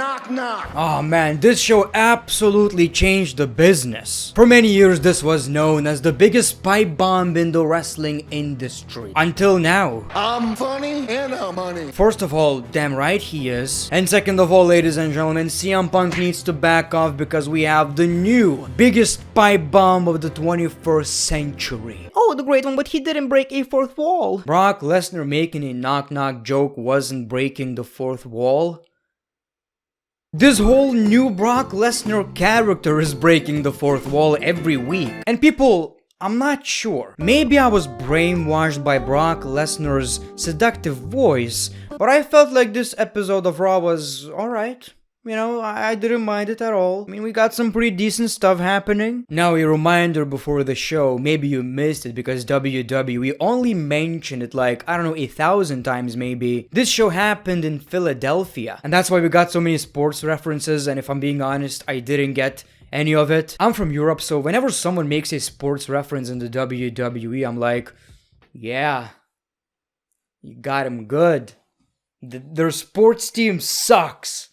Knock knock. Oh man, this show absolutely changed the business. For many years, this was known as the biggest pipe bomb in the wrestling industry. Until now. I'm funny and I'm money. First of all, damn right he is. And second of all, ladies and gentlemen, CM Punk needs to back off because we have the new biggest pipe bomb of the 21st century. Oh, the great one, but he didn't break a fourth wall. Brock Lesnar making a knock-knock joke wasn't breaking the fourth wall. This whole new Brock Lesnar character is breaking the fourth wall every week. And people, I'm not sure. Maybe I was brainwashed by Brock Lesnar's seductive voice, but I felt like this episode of Raw was alright. You know, I didn't mind it at all. I mean, we got some pretty decent stuff happening. Now, a reminder before the show, maybe you missed it because WWE only mentioned it like, I don't know, 1,000 times maybe. This show happened in Philadelphia, and that's why we got so many sports references, and if I'm being honest, I didn't get any of it. I'm from Europe, so whenever someone makes a sports reference in the WWE, I'm like, yeah, you got him good. Their sports team sucks.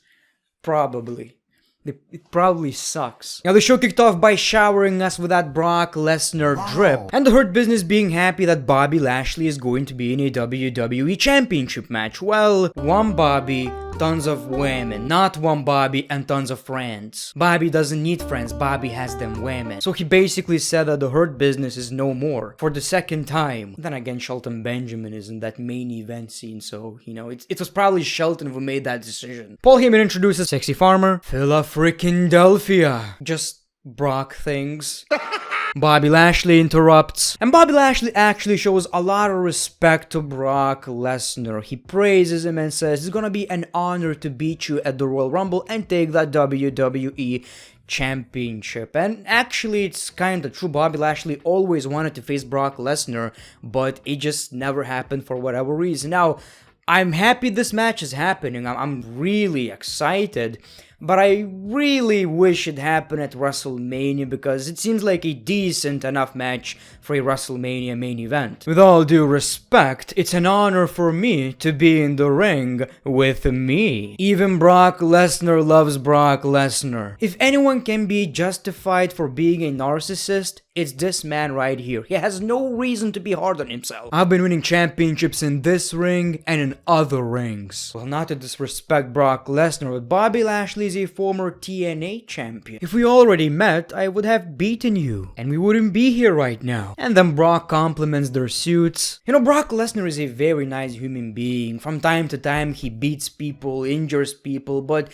Probably. It probably sucks. Now the show kicked off by showering us with that Brock Lesnar drip. And the Hurt Business being happy that Bobby Lashley is going to be in a WWE Championship match. Well, one Bobby, tons of women. Not one Bobby and tons of friends. Bobby doesn't need friends, Bobby has them women. So he basically said that the Hurt Business is no more. For the second time. Then again, Shelton Benjamin is in that main event scene, so, you know, it was probably Shelton who made that decision. Paul Heyman introduces Sexy Farmer. Philadelphia. Just Brock things. Bobby Lashley interrupts, and Bobby Lashley actually shows a lot of respect to Brock Lesnar. He praises him and says it's gonna be an honor to beat you at the Royal Rumble and take that WWE Championship. And actually, it's kinda true. Bobby Lashley always wanted to face Brock Lesnar, but it just never happened for whatever reason. Now, I'm happy this match is happening. I'm really excited. But I really wish it happened at WrestleMania because it seems like a decent enough match for a WrestleMania main event. With all due respect, it's an honor for me to be in the ring with me. Even Brock Lesnar loves Brock Lesnar. If anyone can be justified for being a narcissist, it's this man right here. He has no reason to be hard on himself. I've been winning championships in this ring and in other rings. Well, not to disrespect Brock Lesnar, but Bobby Lashley is a former TNA champion. If we already met, I would have beaten you, and we wouldn't be here right now. And then Brock compliments their suits. You know, Brock Lesnar is a very nice human being. From time to time, he beats people, injures people, but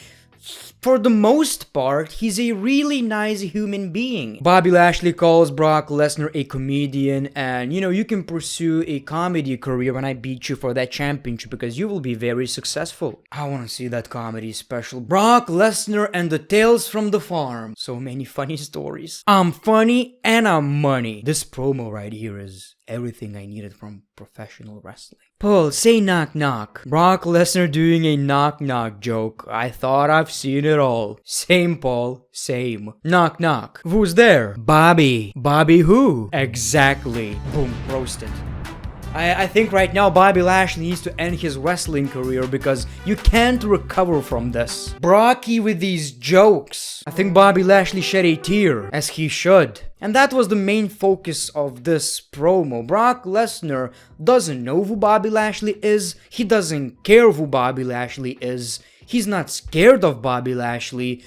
for the most part, he's a really nice human being. Bobby Lashley calls Brock Lesnar a comedian, and you know, you can pursue a comedy career when I beat you for that championship because you will be very successful. I want to see that comedy special. Brock Lesnar and the Tales from the Farm. So many funny stories. I'm funny and I'm money. This promo right here is everything I needed from professional wrestling. Paul, say knock knock. Brock Lesnar doing a knock knock joke. I thought I've seen it all. Same, Paul, same. Knock knock. Who's there? Bobby. Bobby who? Exactly. Boom, roasted. I think right now Bobby Lashley needs to end his wrestling career because you can't recover from this. Brocky with these jokes. I think Bobby Lashley shed a tear, as he should. And that was the main focus of this promo. Brock Lesnar doesn't know who Bobby Lashley is. He doesn't care who Bobby Lashley is. He's not scared of Bobby Lashley.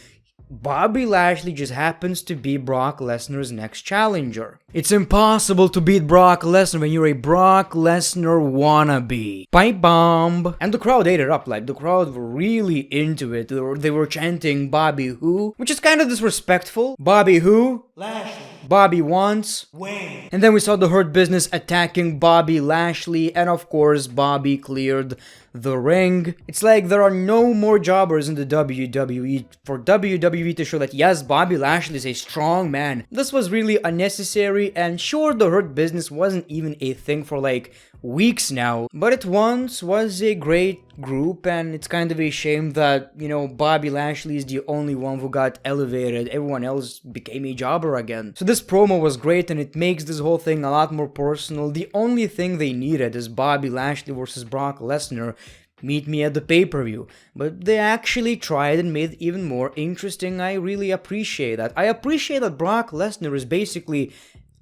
Bobby Lashley just happens to be Brock Lesnar's next challenger. It's impossible to beat Brock Lesnar when you're a Brock Lesnar wannabe. Pipe bomb. And the crowd ate it up, like the crowd were really into it. They were chanting Bobby who, which is kind of disrespectful. Bobby who? Lashley. Bobby wants Wayne. And then we saw the Hurt Business attacking Bobby Lashley, and of course Bobby cleared the ring. It's like there are no more jobbers in the WWE for WWE to show that yes, Bobby Lashley is a strong man. This was really unnecessary, and sure, the Hurt Business wasn't even a thing for like weeks now, but it once was a great group, and it's kind of a shame that, you know, Bobby Lashley is the only one who got elevated. Everyone else became a jobber again. So this promo was great, and it makes this whole thing a lot more personal. The only thing they needed is Bobby Lashley versus Brock Lesnar. meet me at the pay-per-view. But they actually tried and made it even more interesting. I really appreciate that. I appreciate that Brock Lesnar is basically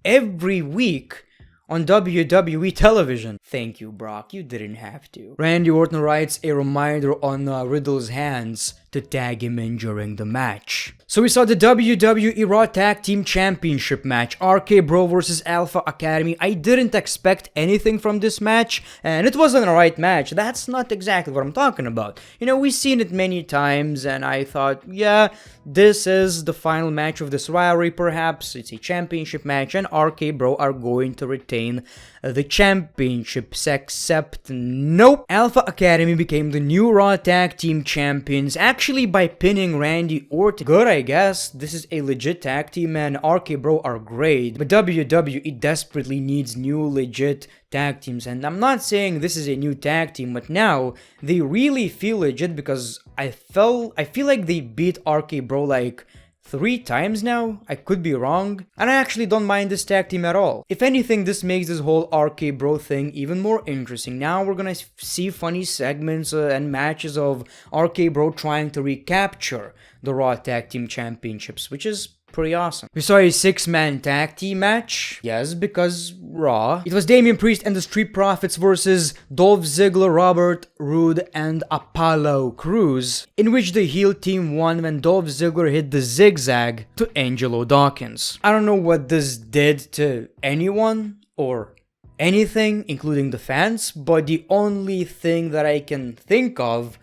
every week on WWE television. Thank you, Brock. You didn't have to. Randy Orton writes a reminder on Riddle's hands to tag him in during the match. So we saw the WWE RAW Tag Team Championship match, RK Bro vs Alpha Academy. I didn't expect anything from this match, and it wasn't a right match. That's not exactly what I'm talking about. You know, we've seen it many times, and I thought, yeah, this is the final match of this rivalry, perhaps. It's a championship match, and RK Bro are going to retain the championships, except nope. Alpha Academy became the new Raw Tag Team Champions, actually by pinning Randy Orton. Good, I guess. This is a legit tag team, and RK Bro are great, but WWE desperately needs new legit tag teams, and I'm not saying this is a new tag team, but now they really feel legit because I feel like they beat RK Bro like 3 times now. I could be wrong, and I actually don't mind this tag team at all. If anything, this makes this whole RK Bro thing even more interesting. Now we're gonna see funny segments and matches of RK Bro trying to recapture the Raw Tag Team Championships, which is pretty awesome. We saw a 6-man tag team match. Yes, because Raw. It was Damian Priest and the Street Profits versus Dolph Ziggler, Robert Roode, and Apollo Crews, in which the heel team won when Dolph Ziggler hit the zigzag to Angelo Dawkins. I don't know what this did to anyone or anything, including the fans, but the only thing that I can think of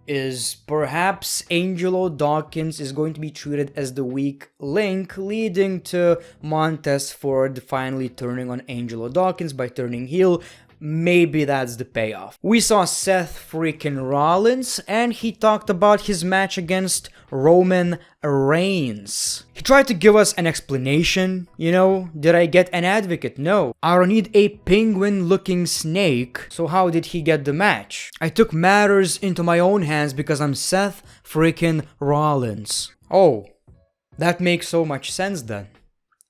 is perhaps Angelo Dawkins is going to be treated as the weak link, leading to Montez Ford finally turning on Angelo Dawkins by turning heel. Maybe that's the payoff. We saw Seth freaking Rollins, and he talked about his match against Roman Reigns. He tried to give us an explanation. You know, did I get an advocate? No. I don't need a penguin-looking snake. So how did he get the match? I took matters into my own hands because I'm Seth freaking Rollins. Oh, that makes so much sense then.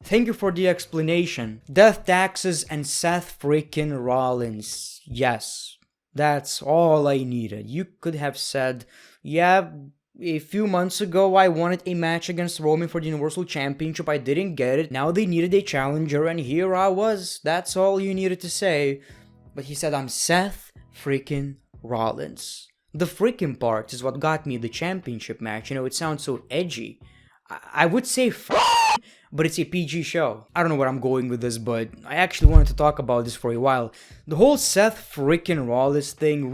Thank you for the explanation. Death taxes and Seth freaking Rollins. Yes, that's all I needed. You could have said, yeah, a few months ago I wanted a match against Roman for the Universal Championship. I didn't get it. Now they needed a challenger and here I was. That's all you needed to say. But he said I'm Seth freaking Rollins. The freaking part is what got me the championship match. You know, it sounds so edgy. I would say but it's a PG show. I don't know where I'm going with this, but I actually wanted to talk about this for a while. The whole Seth freaking Rollins thing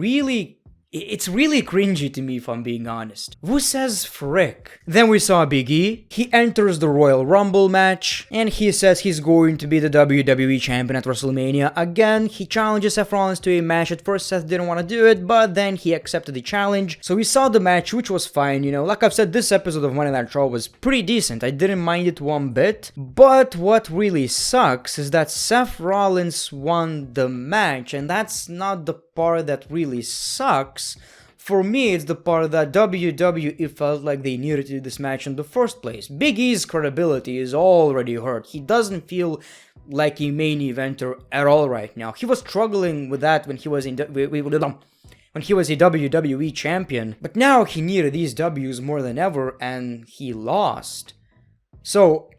it's really cringy to me, if I'm being honest. Who says frick? Then we saw Big E. He enters the Royal Rumble match, and he says he's going to be the WWE Champion at WrestleMania. Again, he challenges Seth Rollins to a match. At first, Seth didn't want to do it, but then he accepted the challenge. So we saw the match, which was fine, you know. Like I've said, this episode of Monday Night Raw was pretty decent. I didn't mind it one bit. But what really sucks is that Seth Rollins won the match, and that's not the part that really sucks. For me, it's the part that WWE felt like they needed to do this match in the first place. Big E's credibility is already hurt. He doesn't feel like a main eventer at all right now. He was struggling with that when he was a WWE champion, but now he needed these W's more than ever, and he lost. So,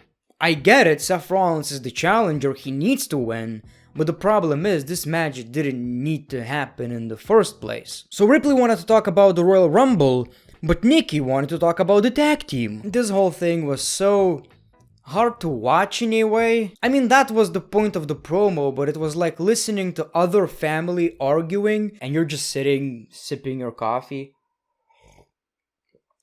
I get it, Seth Rollins is the challenger, he needs to win, but the problem is, this match didn't need to happen in the first place. So Ripley wanted to talk about the Royal Rumble, but Nikki wanted to talk about the tag team. This whole thing was so hard to watch in a way. I mean, that was the point of the promo, but it was like listening to other family arguing, and you're just sitting, sipping your coffee.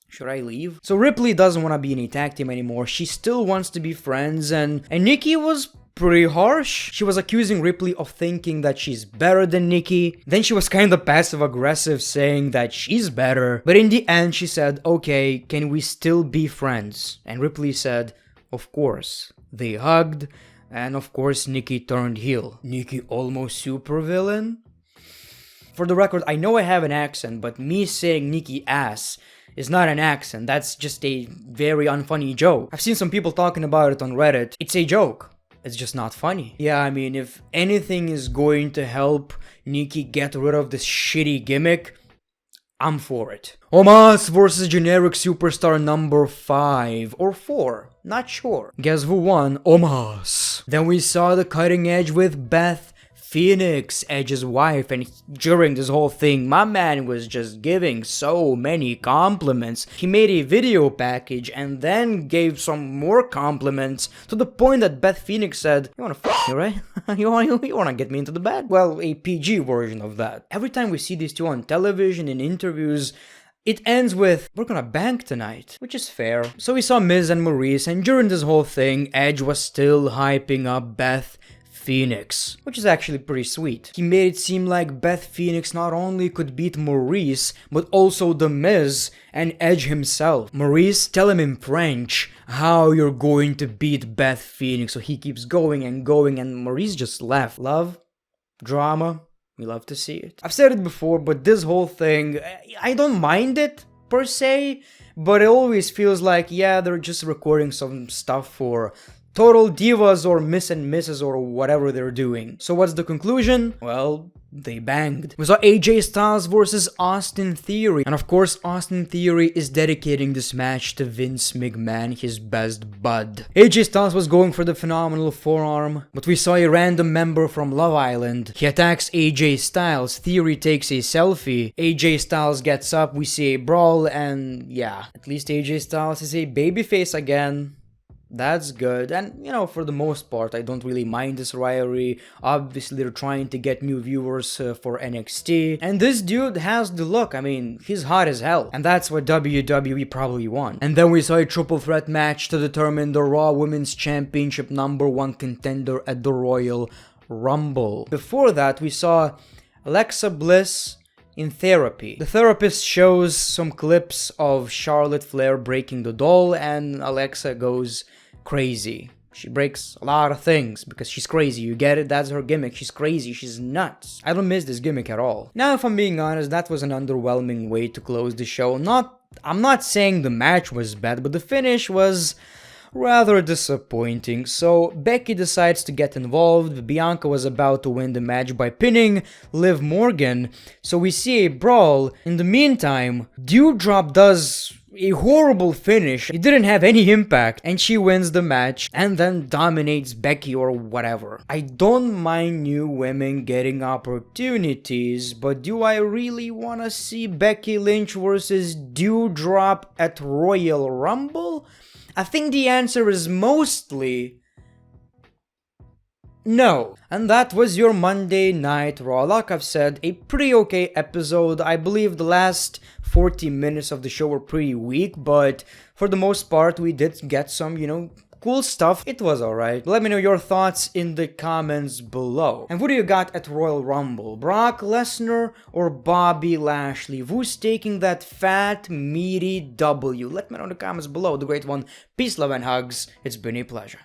Should I leave? So Ripley doesn't want to be in a tag team anymore. She still wants to be friends, and Nikki was pretty harsh. She was accusing Ripley of thinking that she's better than Nikki. Then she was kind of passive-aggressive saying that she's better. But in the end, she said, okay, can we still be friends? And Ripley said, of course. They hugged, and of course, Nikki turned heel. Nikki almost supervillain? For the record, I know I have an accent, but me saying Nikki A.S.H is not an accent. That's just a very unfunny joke. I've seen some people talking about it on Reddit. It's a joke. It's just not funny. Yeah, I mean, if anything is going to help Nikki get rid of this shitty gimmick, I'm for it. Omos versus generic superstar number 5 or 4, not sure. Guess who won? Omos. Then we saw the cutting edge with Beth Phoenix, Edge's wife, and during this whole thing, my man was just giving so many compliments. He made a video package and then gave some more compliments to the point that Beth Phoenix said, "You wanna f me, right? you wanna get me into the bed?" Well, a PG version of that. Every time we see these two on television, in interviews, it ends with, "We're gonna bank tonight," which is fair. So we saw Miz and Maurice, and during this whole thing, Edge was still hyping up Beth Phoenix, which is actually pretty sweet. He made it seem like Beth Phoenix not only could beat Maurice, but also The Miz and Edge himself. Maurice, tell him in French how you're going to beat Beth Phoenix. So he keeps going, and Maurice just left. Love? Drama? We love to see it. I've said it before, but this whole thing, I don't mind it per se, but it always feels like, yeah, they're just recording some stuff for Total Divas or Miss and Mrs. or whatever they're doing. So what's the conclusion? Well, they banged. We saw AJ Styles versus Austin Theory. And of course, Austin Theory is dedicating this match to Vince McMahon, his best bud. AJ Styles was going for the phenomenal forearm, but we saw a random member from Love Island. He attacks AJ Styles. Theory takes a selfie. AJ Styles gets up. We see a brawl, and yeah, at least AJ Styles is a babyface again. That's good, and you know, for the most part, I don't really mind this rivalry. Obviously, they're trying to get new viewers for NXT, and this dude has the look. I mean, he's hot as hell, and that's what WWE probably want. And then we saw a triple threat match to determine the Raw Women's Championship #1 contender at the Royal Rumble. Before that, we saw Alexa Bliss in therapy. The therapist shows some clips of Charlotte Flair breaking the doll, and Alexa goes crazy. She breaks a lot of things because she's crazy. You get it? That's her gimmick. She's crazy. She's nuts. I don't miss this gimmick at all. Now, if I'm being honest, that was an underwhelming way to close the show. I'm not saying the match was bad, but the finish was rather disappointing. So Becky decides to get involved. Bianca was about to win the match by pinning Liv Morgan, so we see a brawl. In the meantime, Doudrop does a horrible finish. It didn't have any impact, and she wins the match and then dominates Becky or whatever. I don't mind new women getting opportunities, but do I really want to see Becky Lynch versus Doudrop at Royal Rumble? I think the answer is mostly no. And that was your Monday Night Raw. Like I've said, a pretty okay episode. I believe the last 40 minutes of the show were pretty weak, but for the most part, we did get some, cool stuff. It was alright. Let me know your thoughts in the comments below. And who do you got at Royal Rumble? Brock Lesnar or Bobby Lashley? Who's taking that fat, meaty W? Let me know in the comments below. The great one. Peace, love, and hugs. It's been a pleasure.